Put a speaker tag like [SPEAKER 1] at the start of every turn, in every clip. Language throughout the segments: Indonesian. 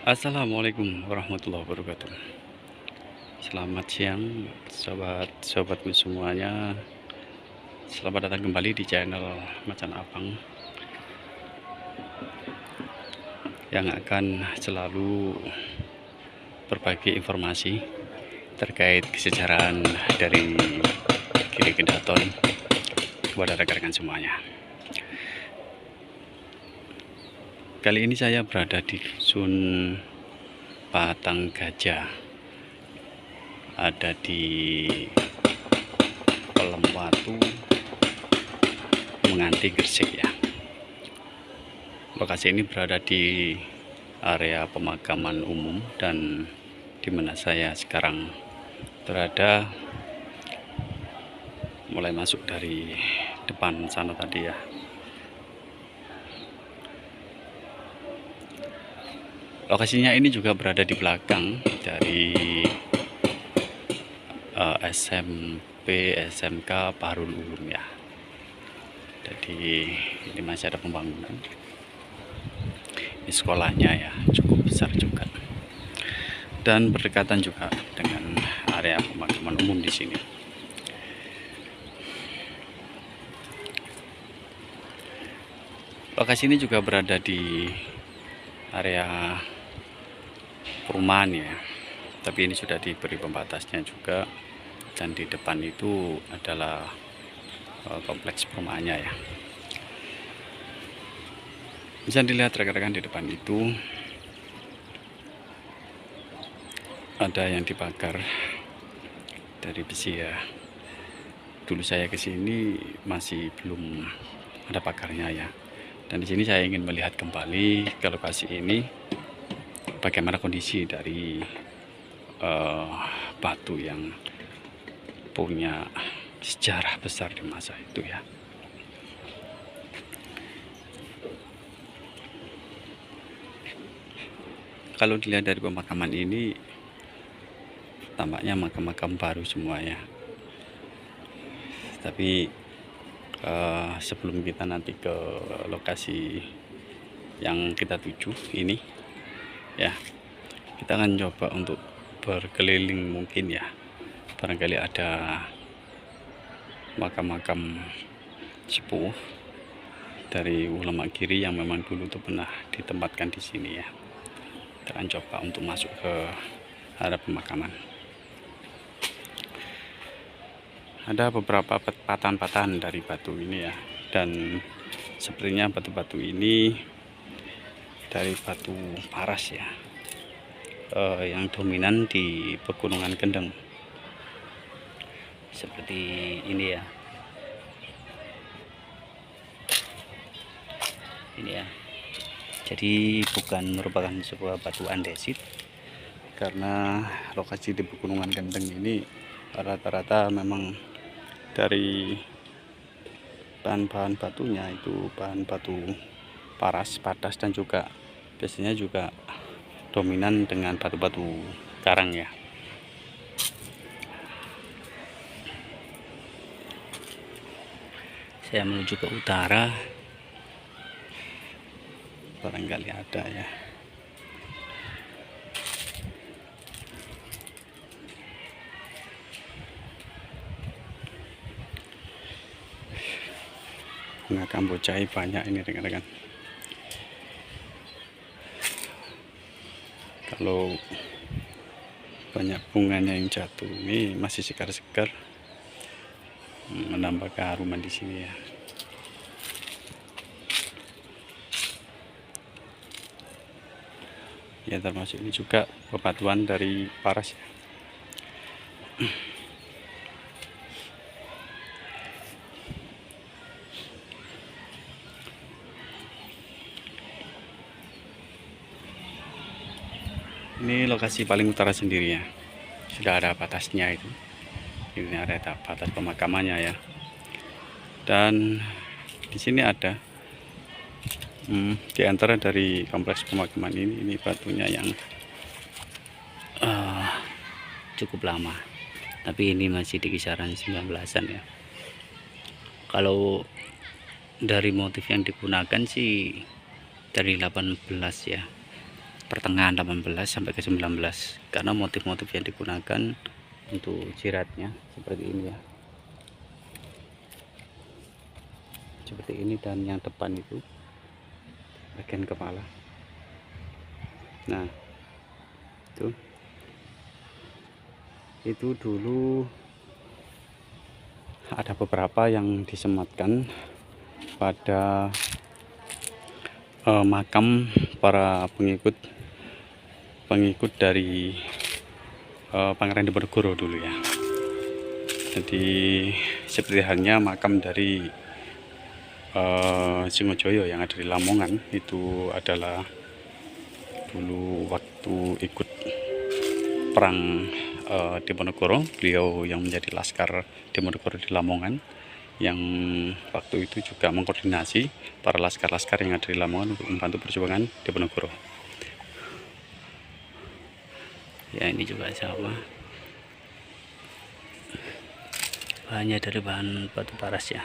[SPEAKER 1] Assalamualaikum warahmatullahi wabarakatuh. Selamat siang, sobat-sobatku semuanya. Selamat datang kembali di channel Macan Abang yang akan selalu berbagi informasi terkait kesejarahan dari Giri Gendaton kepada rekan-rekan semuanya. Kali ini saya berada di dusun Patang Gajah, ada di Pelem Watu, Menganti, Gresik ya. Lokasi ini berada di area pemakaman umum, dan di mana saya sekarang berada mulai masuk dari depan sana tadi ya. Lokasinya ini juga berada di belakang dari SMP SMK Bahrul Ulum ya. Jadi ini masih ada pembangunan. Ini sekolahnya ya, cukup besar juga, dan berdekatan juga dengan area pemakaman umum di sini. Lokasi ini juga berada di area perumahan ya, tapi ini sudah diberi pembatasnya juga, dan di depan itu adalah kompleks perumahannya ya. Bisa dilihat rekan-rekan, di depan itu ada yang dibakar dari besi ya. Dulu saya kesini masih belum ada pagarnya ya, dan di sini saya ingin melihat kembali ke lokasi ini, bagaimana kondisi dari batu yang punya sejarah besar di masa itu ya. Kalau dilihat dari pemakaman ini, tampaknya makam-makam baru semua ya. Tapi sebelum kita nanti ke lokasi yang kita tuju ini ya, kita akan coba untuk berkeliling mungkin ya. Barangkali ada makam-makam sepuh dari ulama Giri yang memang dulu tuh pernah ditempatkan di sini ya. Kita akan coba untuk masuk ke area pemakaman. Ada beberapa patahan-patahan dari batu ini ya, dan sepertinya batu-batu ini dari batu paras ya, yang dominan di Pegunungan Kendeng seperti ini ya. Ini ya, jadi bukan merupakan sebuah batu andesit, karena lokasi di Pegunungan Kendeng ini rata-rata memang dari bahan-bahan batunya itu bahan batu paras, padas, dan juga biasanya juga dominan dengan batu-batu karang ya. Saya menuju ke utara, barangkali ada ya. Bunga kambojai banyak ini rekan-rekan. Kalau banyak bunganya yang jatuh ini masih segar-segar, menambah keharuman di sini ya. Ya, termasuk ini juga bebatuan dari paras ya. Ini lokasi paling utara sendiri ya, sudah ada batasnya itu. Ini ada batas pemakamannya ya, dan di sini ada di antara dari kompleks pemakaman ini batunya yang cukup lama, tapi ini masih di kisaran 19-an ya. Kalau dari motif yang digunakan sih dari 18 ya, pertengahan 18 sampai ke 19, karena motif-motif yang digunakan untuk jiratnya seperti ini ya, seperti ini, dan yang depan itu bagian kepala. Nah itu dulu ada beberapa yang disematkan pada makam para pengikut dari Pangeran Diponegoro dulu ya. Jadi seperti halnya makam dari Singojoyo yang ada di Lamongan, itu adalah dulu waktu ikut perang Diponegoro, beliau yang menjadi laskar Diponegoro di Lamongan, yang waktu itu juga mengkoordinasi para laskar-laskar yang ada di Lamongan untuk membantu perjuangan Diponegoro. Ya, ini juga sama, bahannya dari bahan batu paras ya.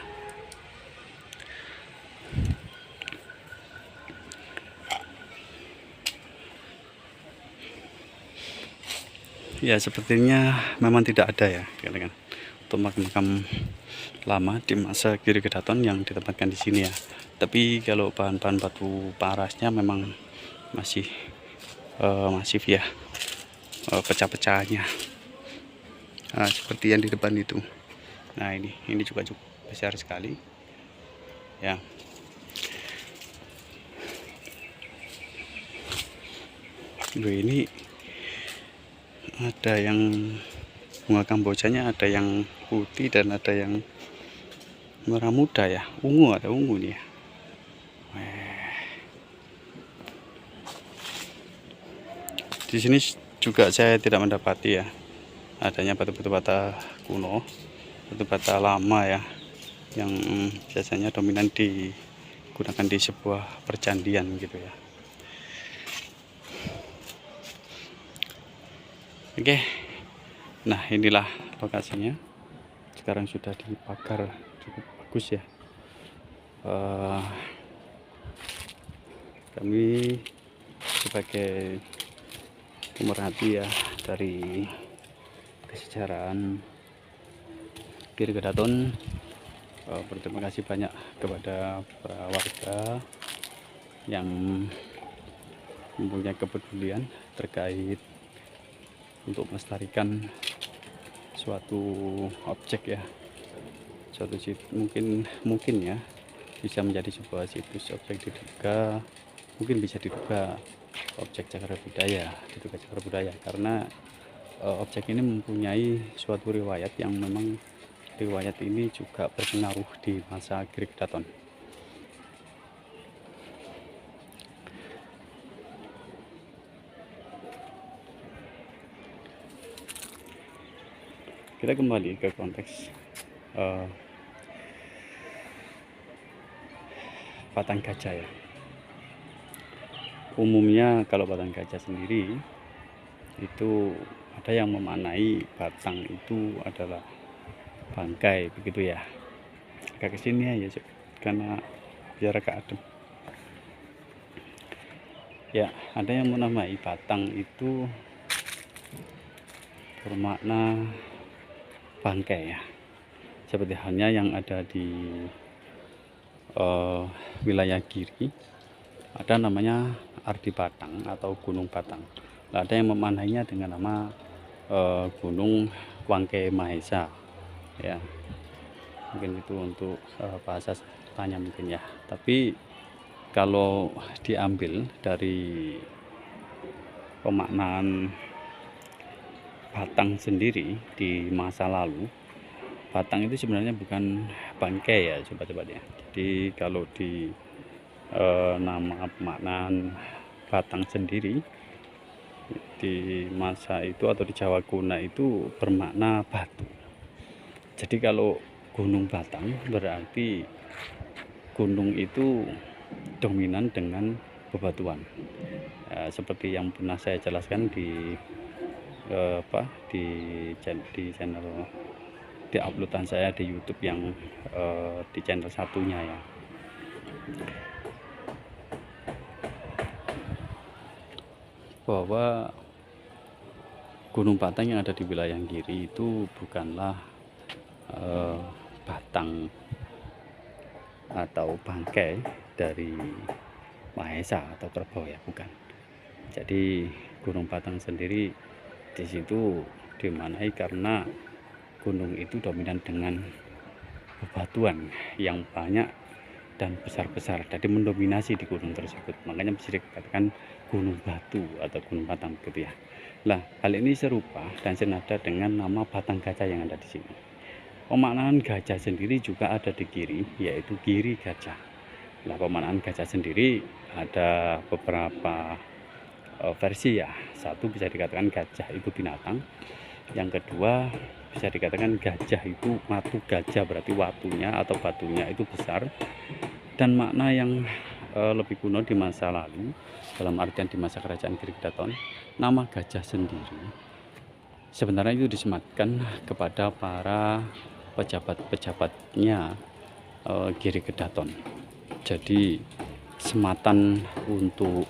[SPEAKER 1] Ya, sepertinya memang tidak ada ya kan, untuk makam-makam lama di masa Giri Kedaton yang ditempatkan di sini ya. Tapi kalau bahan-bahan batu parasnya memang masih masif ya, pecah-pecahnya. Nah, seperti yang di depan itu. Nah, ini juga cukup besar sekali ya. Loh, ini ada yang bunga kambojanya, ada yang putih dan ada yang merah muda ya, ungu, ada ungu nih ya. Di sini juga saya tidak mendapati ya adanya batu-batu bata kuno, batu bata lama ya, yang biasanya dominan digunakan di sebuah percandian gitu ya. Oke, nah inilah lokasinya. Sekarang sudah dipagar cukup bagus ya. Kami sebagai pemerhati ya dari kesejarahan Giri Kedaton, berterima kasih banyak kepada para warga yang mempunyai kepedulian terkait untuk melestarikan suatu objek ya, suatu mungkin ya bisa menjadi sebuah situs objek diduga, mungkin bisa diduga objek cagar budaya, karena objek ini mempunyai suatu riwayat yang memang riwayat ini juga berpengaruh di masa Giri Kedaton. Kita kembali ke konteks batang gajah ya. Umumnya kalau batang gajah sendiri itu ada yang memaknai batang itu adalah bangkai begitu ya. Agak kesini ya karena biar agak adem. Ya, ada yang menamai batang itu bermakna bangkai ya, seperti halnya yang ada di wilayah Giri, ada namanya Ardi Batang atau Gunung Batang. Nah, ada yang memaknainya dengan nama Gunung Wangke Mahesa ya, mungkin itu untuk bahasa tanya mungkin ya. Tapi kalau diambil dari pemaknaan batang sendiri di masa lalu, batang itu sebenarnya bukan bangkai ya sobat-sobat ya. Jadi kalau di nama pemaknaan batang sendiri di masa itu atau di Jawa kuna itu bermakna batu. Jadi kalau Gunung Batang berarti gunung itu dominan dengan bebatuan, seperti yang pernah saya jelaskan di channel, di uploadan saya di YouTube yang di channel satunya ya. bahwa Gunung Batang yang ada di wilayah Giri itu bukanlah batang atau bangkai dari Mahesa atau kerbau ya, bukan. Jadi Gunung Batang sendiri di situ dimanai karena gunung itu dominan dengan bebatuan yang banyak dan besar-besar, jadi mendominasi di gunung tersebut, makanya bisa dikatakan gunung batu atau gunung batang gitu ya. Nah, hal ini serupa dan senada dengan nama batang gajah yang ada di sini. Pemaknaan gajah sendiri juga ada di Giri, yaitu Giri Gajah. Nah, pemaknaan gajah sendiri ada beberapa versi ya. Satu bisa dikatakan gajah itu binatang, yang kedua bisa dikatakan gajah itu watu gajah, berarti watunya atau batunya itu besar. Dan makna yang lebih kuno di masa lalu, dalam artian di masa kerajaan Giri Kedaton, nama gajah sendiri sebenarnya itu disematkan kepada para pejabat-pejabatnya Giri Kedaton. Jadi sematan untuk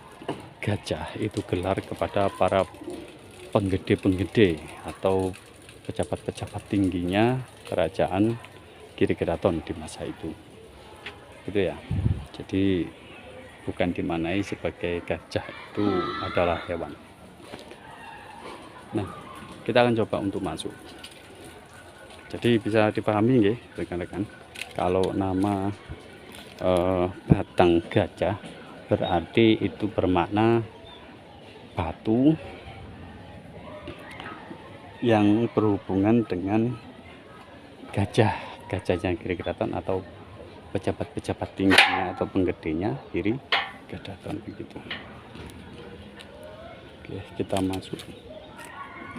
[SPEAKER 1] gajah itu gelar kepada para penggede-penggede atau pejabat-pejabat tingginya kerajaan Giri Kedaton di masa itu, gitu ya. Jadi bukan dimanai sebagai gajah itu adalah hewan. Nah, kita akan coba untuk masuk. Jadi bisa dipahami ya rekan-rekan, kalau nama batang gajah berarti itu bermakna batu yang berhubungan dengan gajahnya Giri Kedaton atau pejabat-pejabat tingginya atau penggedenya Giri Kedaton begitu. Oke, kita masuk.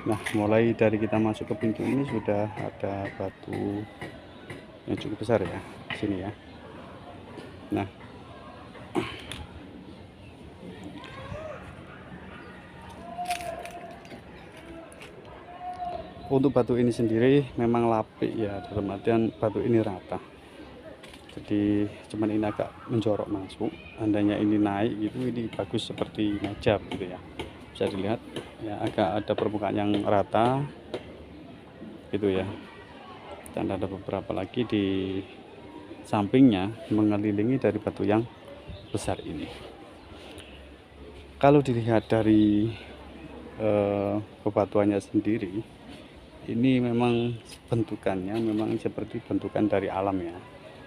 [SPEAKER 1] Nah, mulai dari kita masuk ke pintu ini sudah ada batu yang cukup besar ya di sini ya. Nah, untuk batu ini sendiri memang lapik ya, dalam artian batu ini rata. Jadi cuman ini agak menjorok masuk. Andainya ini naik gitu, ini bagus seperti meja gitu ya. Bisa dilihat ya, agak ada permukaan yang rata gitu ya. Dan ada beberapa lagi di sampingnya mengelilingi dari batu yang besar ini. Kalau dilihat dari bebatuannya sendiri, ini memang bentukannya memang seperti bentukan dari alam ya.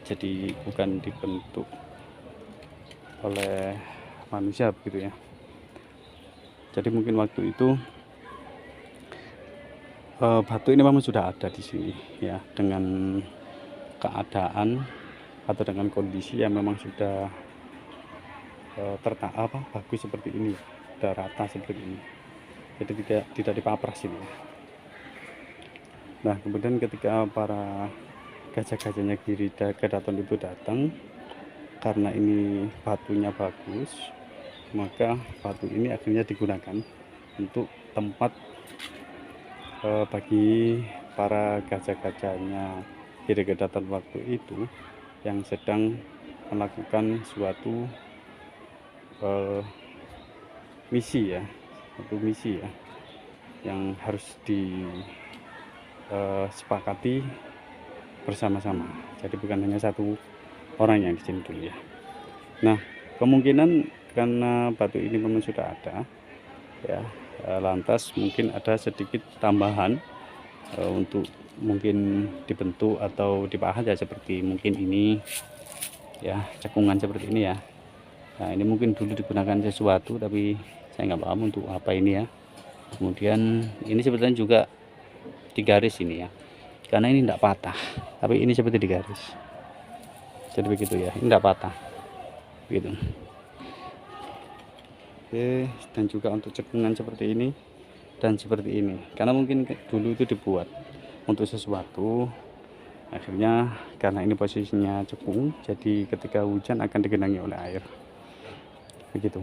[SPEAKER 1] Jadi bukan dibentuk oleh manusia begitu ya. Jadi mungkin waktu itu batu ini memang sudah ada di sini ya, dengan keadaan atau dengan kondisi yang memang sudah bagus seperti ini, sudah rata seperti ini. Jadi tidak dipapras ini. Nah, kemudian ketika para gajah-gajahnya Giri Kedaton itu datang, karena ini batunya bagus, maka batu ini akhirnya digunakan untuk tempat bagi para gajah-gajahnya Giri Kedaton waktu itu yang sedang melakukan suatu misi ya, yang harus disepakati bersama-sama. Jadi bukan hanya satu orang yang di sini dulu ya. Nah, kemungkinan karena batu ini memang sudah ada ya, lantas mungkin ada sedikit tambahan untuk mungkin dibentuk atau dipahat ya, seperti mungkin ini ya, cekungan seperti ini ya. Nah, ini mungkin dulu digunakan sesuatu, tapi saya nggak paham untuk apa ini ya. Kemudian ini sebetulnya juga digaris ini ya, karena ini tidak patah, tapi ini seperti digaris. Jadi begitu ya, ini tidak patah gitu. Oke, dan juga untuk cekungan seperti ini dan seperti ini, karena mungkin dulu itu dibuat untuk sesuatu, akhirnya karena ini posisinya cekung, jadi ketika hujan akan digenangi oleh air begitu.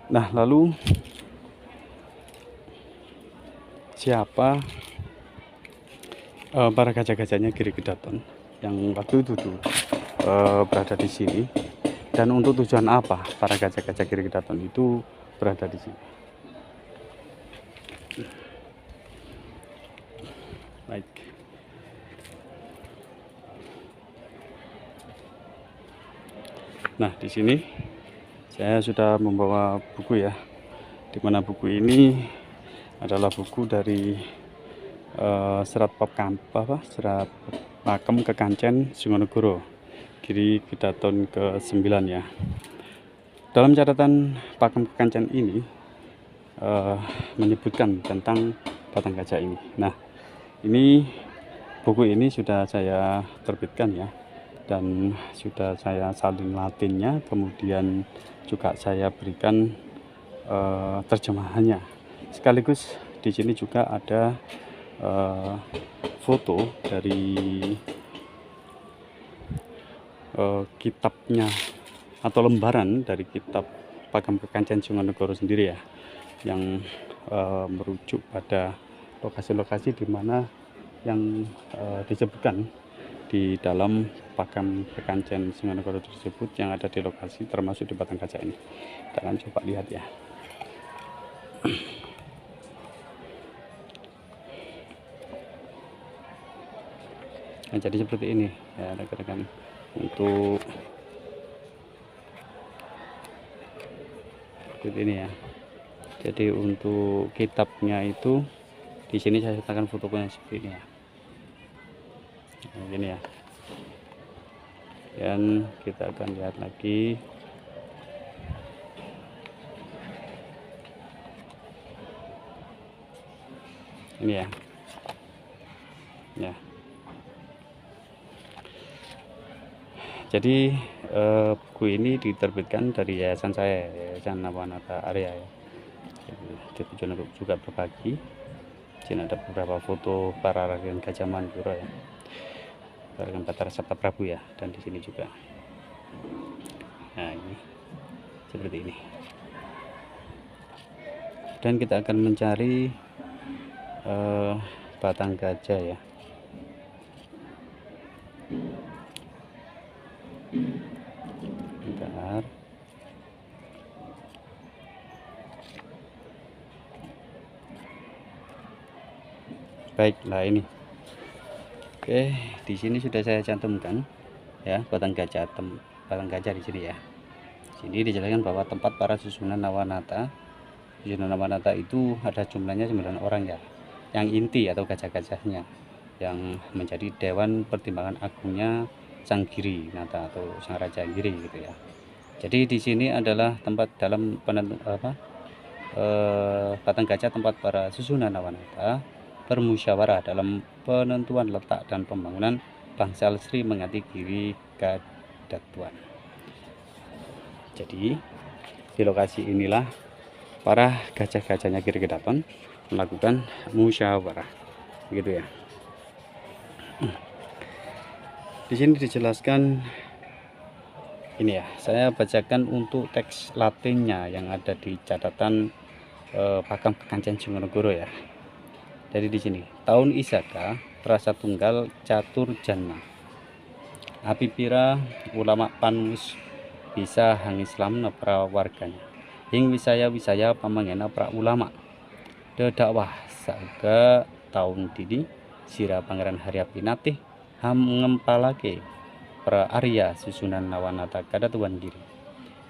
[SPEAKER 1] Nah, lalu siapa para gajah-gajahnya Giri Kedaton yang waktu itu berada di sini, dan untuk tujuan apa para gajah-gajah Giri Kedaton itu berada di sini. Baik. Nah, di sini saya sudah membawa buku ya, dimana buku ini adalah buku dari Serat Pakem Kekancen Sumonegoro Giri Kedaton ke-9 ya. Dalam catatan Pakem Kekancen ini menyebutkan tentang batang gajah ini. Nah, ini buku ini sudah saya terbitkan ya, dan sudah saya salin latinnya, kemudian juga saya berikan terjemahannya. Sekaligus di sini juga ada foto dari kitabnya atau lembaran dari kitab Pakem Kekancen Sumonegoro sendiri ya, yang merujuk pada lokasi-lokasi di mana yang disebutkan di dalam Pakem Kekancen Sumonegoro tersebut yang ada di lokasi termasuk di batang gajah ini. Kita akan coba lihat ya. Nah, jadi seperti ini ya rekan-rekan, untuk seperti ini ya. Jadi untuk kitabnya itu di sini saya sertakan fotonya seperti ini ya. Nah, ini ya. Dan kita akan lihat lagi. Ini ya. Ya. Jadi buku ini diterbitkan dari yayasan saya, Yayasan Nawanata Arya ya. Jadi tujuan untuk juga berbagi. Di sini ada beberapa foto para rakyat Gajah Mandura ya, Raden Batara Sabta Prabu ya, dan di sini juga. Nah, ini seperti ini. Dan kita akan mencari batang gajah ya. Bentar. Baiklah, ini. Oke, di sini sudah saya cantumkan ya batang gajah di sini ya. Sini dijelaskan bahwa tempat para susunan Nawanata. Susunan Nawanata itu ada jumlahnya 9 orang ya. Yang inti atau gajah-gajahnya yang menjadi dewan pertimbangan agungnya Sang Giri Nata atau Sang Raja Giri gitu ya. Jadi di sini adalah tempat dalam batang gajah tempat para susunan Nawanata bermusyawarah dalam penentuan letak dan pembangunan bangsal Sri Mengati Giri Kadatuan. Jadi di lokasi inilah para gajah-gajahnya Giri Kadatuan melakukan musyawarah, begitu ya. Di sini dijelaskan ini ya, saya bacakan untuk teks Latinnya yang ada di catatan Pakem Kekancen Sumonegoro ya. Jadi di sini tahun Isaka Prasa Tunggal Catur Janma Apipira ulama panmus bisa hang Islam pra warganya hing wisaya pamangena pra ulama dakwah saga tahun dini sira Pangeran Harya Pinatih ham ngempalake pra Arya susunan Nawanata Kadatuan Giri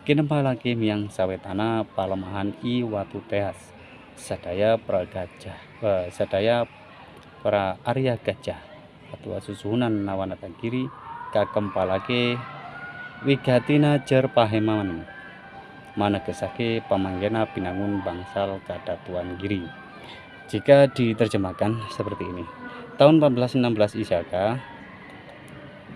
[SPEAKER 1] kinempalake miang sawetana palemahan I watu teas sadaya pra Arya gajah atau susunan Nawanata Giri kakempalake wigatina jar pahemaman manegesake pamanggena pinangun bangsal Kadatuan Giri. Jika diterjemahkan seperti ini, tahun 1416 Isaka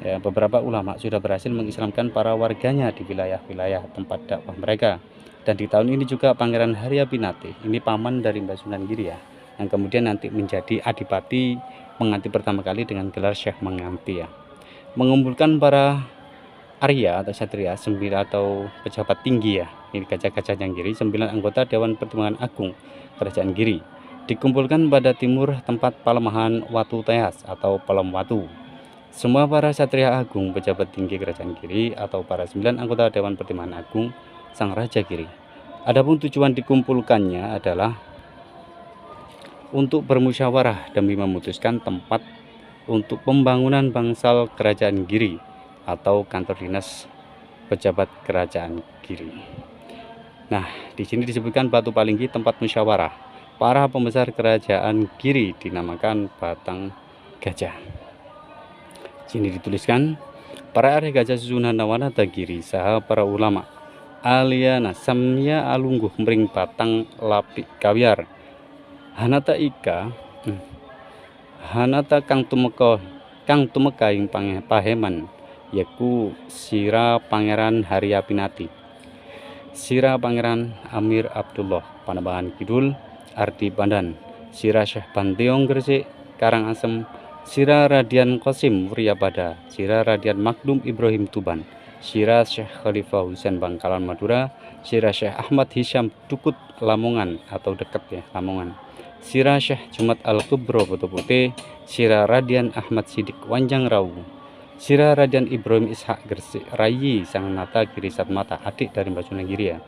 [SPEAKER 1] ya, beberapa ulama sudah berhasil mengislamkan para warganya di wilayah-wilayah tempat dakwah mereka. Dan di tahun ini juga Pangeran Harya Pinatih, ini paman dari Mbah Sunan Giri ya, yang kemudian nanti menjadi adipati Menganti pertama kali dengan gelar Syekh Menganti ya, mengumpulkan para Arya atau Satria 9 atau pejabat tinggi ya, ini gajah-gajah yang Giri, 9 anggota Dewan Pertimbangan Agung Kerajaan Giri dikumpulkan pada timur tempat palemahan Watu Teas atau Palem Watu. Semua para Satria Agung pejabat tinggi Kerajaan Giri atau para 9 anggota Dewan Pertimbangan Agung Sang Raja Giri Adapun tujuan dikumpulkannya adalah untuk bermusyawarah demi memutuskan tempat untuk pembangunan bangsal kerajaan Giri atau kantor dinas pejabat kerajaan Giri. Nah, di sini disebutkan Batu Palinggi tempat musyawarah. Para pembesar kerajaan Giri dinamakan Batang Gajah. Sini dituliskan para areh gajah susunan nawanata Giri saha para ulama aliana samya alungguh mring batang lapik kawiar hanata ika hanata kang tumeka ing paheman yaku sira pangeran Haryapinati sira pangeran Amir Abdullah Panembahan Kidul Ardi Pandan sira Syekh Banteong Gresik Karangasem sira Radian Qasim Muryabada sira Radian Makdum Ibrahim Tuban sira Syekh Khalifah Husain Bangkalan Madura sira Syekh Ahmad Hisham Dukut Lamongan atau dekat ya Lamongan sira Syekh Jumat Al-Kubro Batu Putih sira Radian Ahmad Sidik Wanjang Rawu sira Radian Ibrahim Ishak Gresik Rayi Sang Nata Giri Satmata adik dari Mbak Sunan Giri ya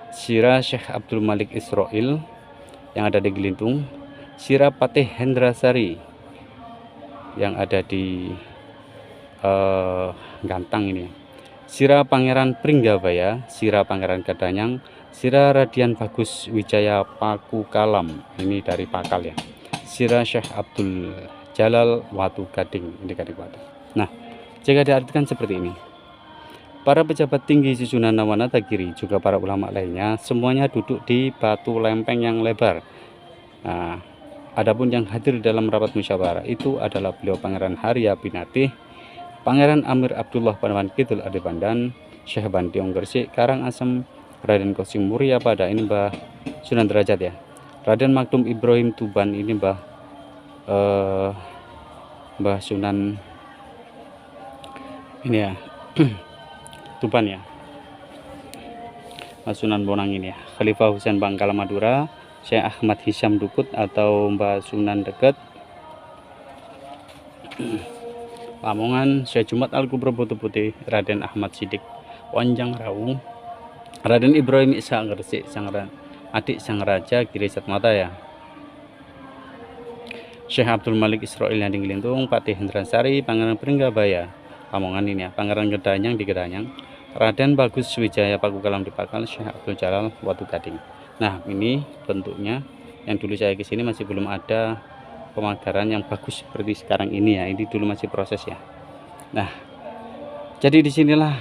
[SPEAKER 1] sira Syekh Abdul Malik Israel yang ada di Gelintung sira Patih Hendrasari yang ada di Gantang ini sira Pangeran Pringgabaya sira Pangeran Kadanyang sira Radian Bagus Wijaya Paku Kalam ini dari Pakal ya sira Syekh Abdul Jalal Watu Gading ini Gading Watu. Nah, jika diartikan seperti ini, para pejabat tinggi susunan Nawanata Giri juga para ulama lainnya semuanya duduk di batu lempeng yang lebar. Nah, adapun yang hadir dalam rapat musyawarah itu adalah beliau Pangeran Haryapinati, Pangeran Amir Abdullah Panembahan Kidul Ardi Pandan, Syekh Banteong Gresik Karangasem, Raden Qasim Muryabada ini Mbah Sunan Derajat ya. Raden Makdum Ibrahim Tuban ini Mbah Sunan ini ya. Tuban ya. Mbah Sunan Bonang ini ya. Khalifah Husain Bangkalan Madura, Syekh Ahmad Hisham Dukut atau Mbah Sunan Dekat Lamongan, Syekh Jumat Al-Kubro Batu Putih, Raden Ahmad Sidik Wanjang Rawu, Raden Ibrahim Ishak Gresik adik Sang Raja Giri Satmata ya. Syekh Abdul Malik Israel yang di Gelintung, Patih Hendrasari, Pangeran Pringgabaya Lamongan ini ya, Pangeran Gedanyang di Gedanyang, Raden Bagus Wijaya Paku Kalam di Pakal, Syekh Abdul Jalal Watu Gading. Nah, ini bentuknya yang dulu saya kesini masih belum ada pemagaran yang bagus seperti sekarang ini ya. Ini dulu masih proses ya. Nah, jadi disinilah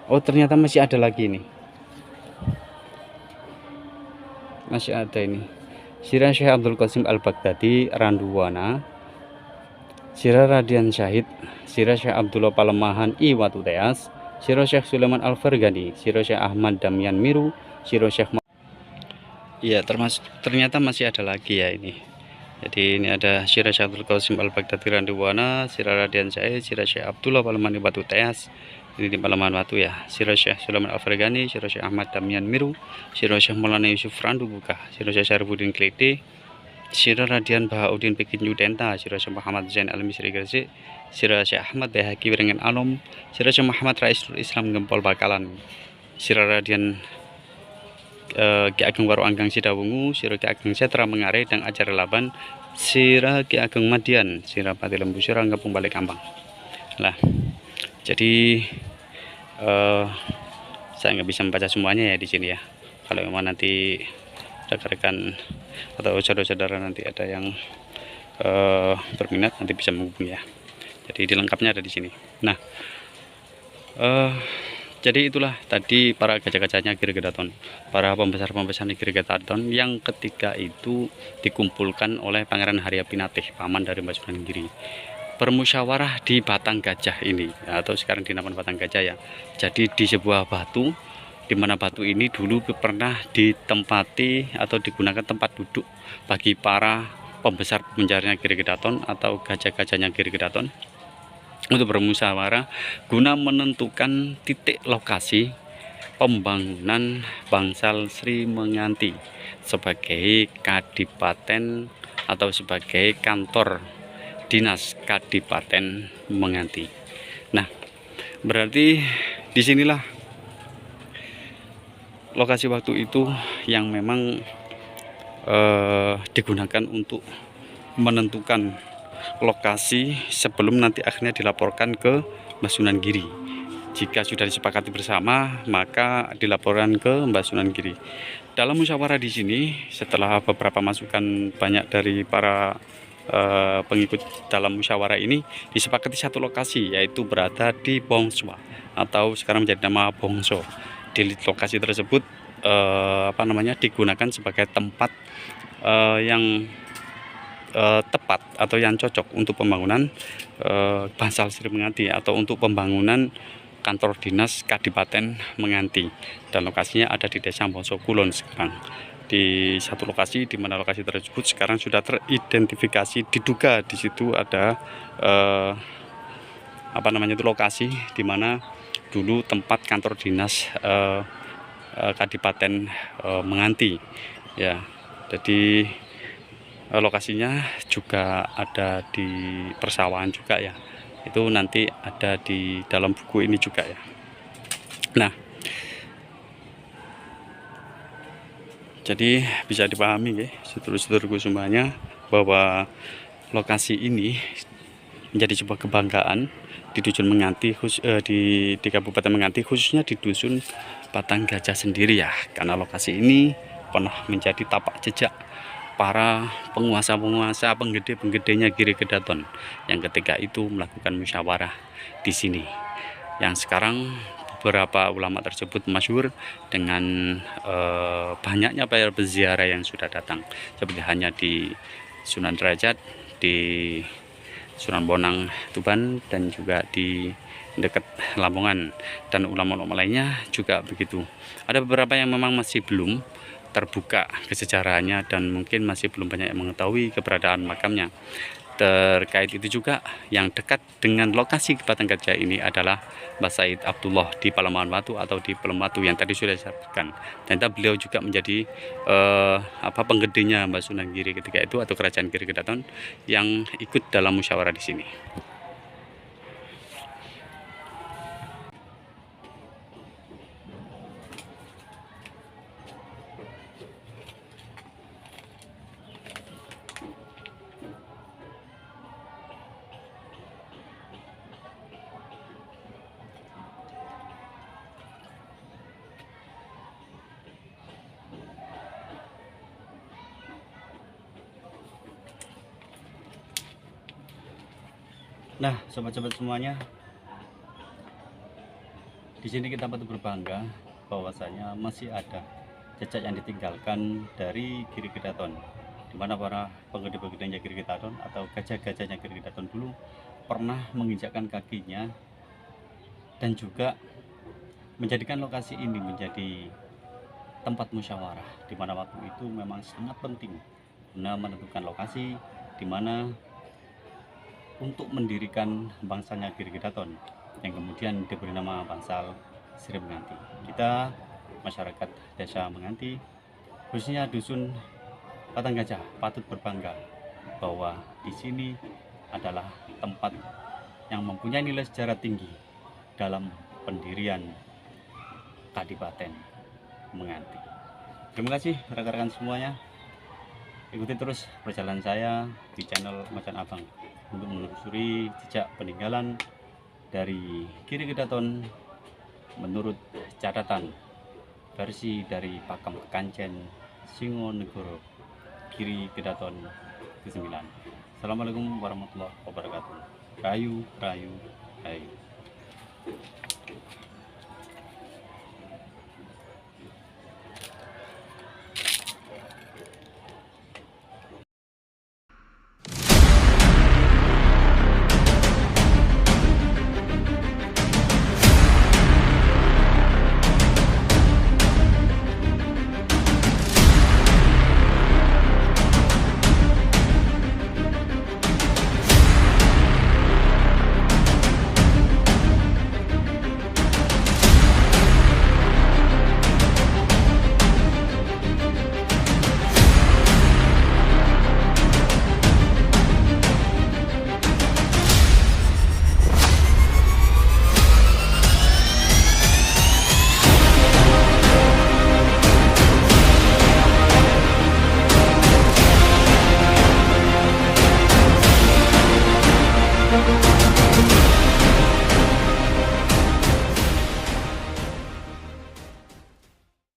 [SPEAKER 1] oh ternyata masih ada lagi ini, masih ada ini sira Syekh Abdul Qasim Al-Baghdadi Randuwana, sira Radian Syahid, sira Syekh Abdullah Palemahan I Watu Teas, sira Syekh Sulaiman Al-Fargani, sira Syekh Ahmad Damian Miru, sira Syekh ya ternyata masih ada lagi ya ini. Jadi ini ada sira Syekh Abdul Qasim Al-Baghdadi Randuwana, sira Radian Syahid, sira Syekh Abdullah Palemahan I Watu Teas ini di Palemahan Watu ya, sira Syekh Sulaiman Al-Fargani, sira Syekh Ahmad Damian Miru, sira Syekh Maulana Yusuf Randu Buka, sira Syekh Syarifuddin Kliti, sira Radian Bahauddin Pekin Yudenta, sira Syekh Muhammad Zain Al-Misri Gresik, sira Syekh Ahmad Dehaki Wirengen Alom, sira Syekh Muhammad Raisul Islam Gempol Bakalan, sira Radian Ki Ageng Waro Anggang Sidawungu, sira Ki Ageng Setra Mengare dan Ajar Laban, sira Ki Ageng Madian, sira Pati Lembu Sira Ngepung Balik Kampang. Lah, jadi saya nggak bisa membaca semuanya ya di sini ya. Kalau memang nanti rekan-rekan atau saudara-saudara nanti ada yang berminat nanti bisa menghubungi ya. Jadi dilengkapnya ada di sini. Nah, jadi itulah tadi para gajah-gajahnya Giri Gedaton, para pembesar-pembesar Giri Gedaton yang ketika itu dikumpulkan oleh Pangeran Haryapinati, paman dari Mbah Sunan Giri. Bermusyawarah di Batang Gajah ini atau sekarang dinamakan Batang Gajah ya. Jadi di sebuah batu, di mana batu ini dulu pernah ditempati atau digunakan tempat duduk bagi para pembesar penjaranya Giri Gedaton atau gajah-gajahnya Giri Gedaton untuk bermusyawarah guna menentukan titik lokasi pembangunan bangsal Sri Menganti sebagai kadipaten atau sebagai kantor dinas Kadipaten Menganti. Nah, berarti disinilah lokasi waktu itu yang memang digunakan untuk menentukan lokasi sebelum nanti akhirnya dilaporkan ke Mbah Sunan Giri. Jika sudah disepakati bersama, maka dilaporkan ke Mbah Sunan Giri. Dalam musyawarah di sini, setelah beberapa masukan banyak dari para pengikut dalam musyawarah ini, disepakati satu lokasi, yaitu berada di Bongswa atau sekarang menjadi nama Bongso. Di lokasi tersebut digunakan sebagai tempat yang tepat atau yang cocok untuk pembangunan Bangsal Sri Menganti atau untuk pembangunan kantor dinas Kadipaten Menganti, dan lokasinya ada di Desa Bongso Kulon sekarang. Di satu lokasi, di mana lokasi tersebut sekarang sudah teridentifikasi, diduga di situ ada lokasi di mana dulu tempat kantor dinas Kadipaten Menganti ya. Jadi lokasinya juga ada di persawahan juga ya, itu nanti ada di dalam buku ini juga ya. Nah, jadi bisa dipahami ya sedulur-sedulurku semuanya, bahwa lokasi ini menjadi sebuah kebanggaan di dusun Menganti, di Kabupaten Menganti, khususnya di dusun Batang Gajah sendiri ya, karena lokasi ini pernah menjadi tapak jejak para penguasa-penguasa, penggede-penggedenya Giri Kedaton yang ketika itu melakukan musyawarah di sini. Yang sekarang beberapa ulama tersebut masyhur dengan banyaknya para peziarah yang sudah datang, seperti hanya di Sunan Derajat, di Sunan Bonang Tuban, dan juga di dekat Lamongan, dan ulama-ulama lainnya juga begitu. Ada beberapa yang memang masih belum terbuka kesejarahannya dan mungkin masih belum banyak yang mengetahui keberadaan makamnya. Terkait itu juga, yang dekat dengan lokasi Batang Gajah ini adalah Mbah Said Abdullah di Palembahan Watu atau di Pelem Watu yang tadi sudah disebutkan. Ternyata beliau juga menjadi penggedenya Mbah Sunan Giri ketika itu atau Kerajaan Giri Kedaton yang ikut dalam musyawarah di sini. Nah, sobat-sobat semuanya, di sini kita patut berbangga bahwasanya masih ada jejak yang ditinggalkan dari Giri Kedaton, di mana para penggede-penggedenya Giri Kedaton atau gajah-gajahnya Giri Kedaton dulu pernah menginjakkan kakinya dan juga menjadikan lokasi ini menjadi tempat musyawarah, di mana waktu itu memang sangat penting guna menentukan lokasi di mana untuk mendirikan bangsanya Giri Kedaton yang kemudian diberi nama Bangsal Sri Menganti. Kita masyarakat Desa Menganti, khususnya dusun Batang Gajah, patut berbangga bahwa di sini adalah tempat yang mempunyai nilai sejarah tinggi dalam pendirian Kadipaten Menganti. Terima kasih rekan-rekan semuanya. Ikuti terus perjalanan saya di channel Macan Abang untuk menelusuri jejak peninggalan dari Giri Kedaton menurut catatan versi dari Pakam Kancen Singonegoro Giri Kedaton ke-9. Assalamualaikum warahmatullahi wabarakatuh. Rayu, rayu, rayu.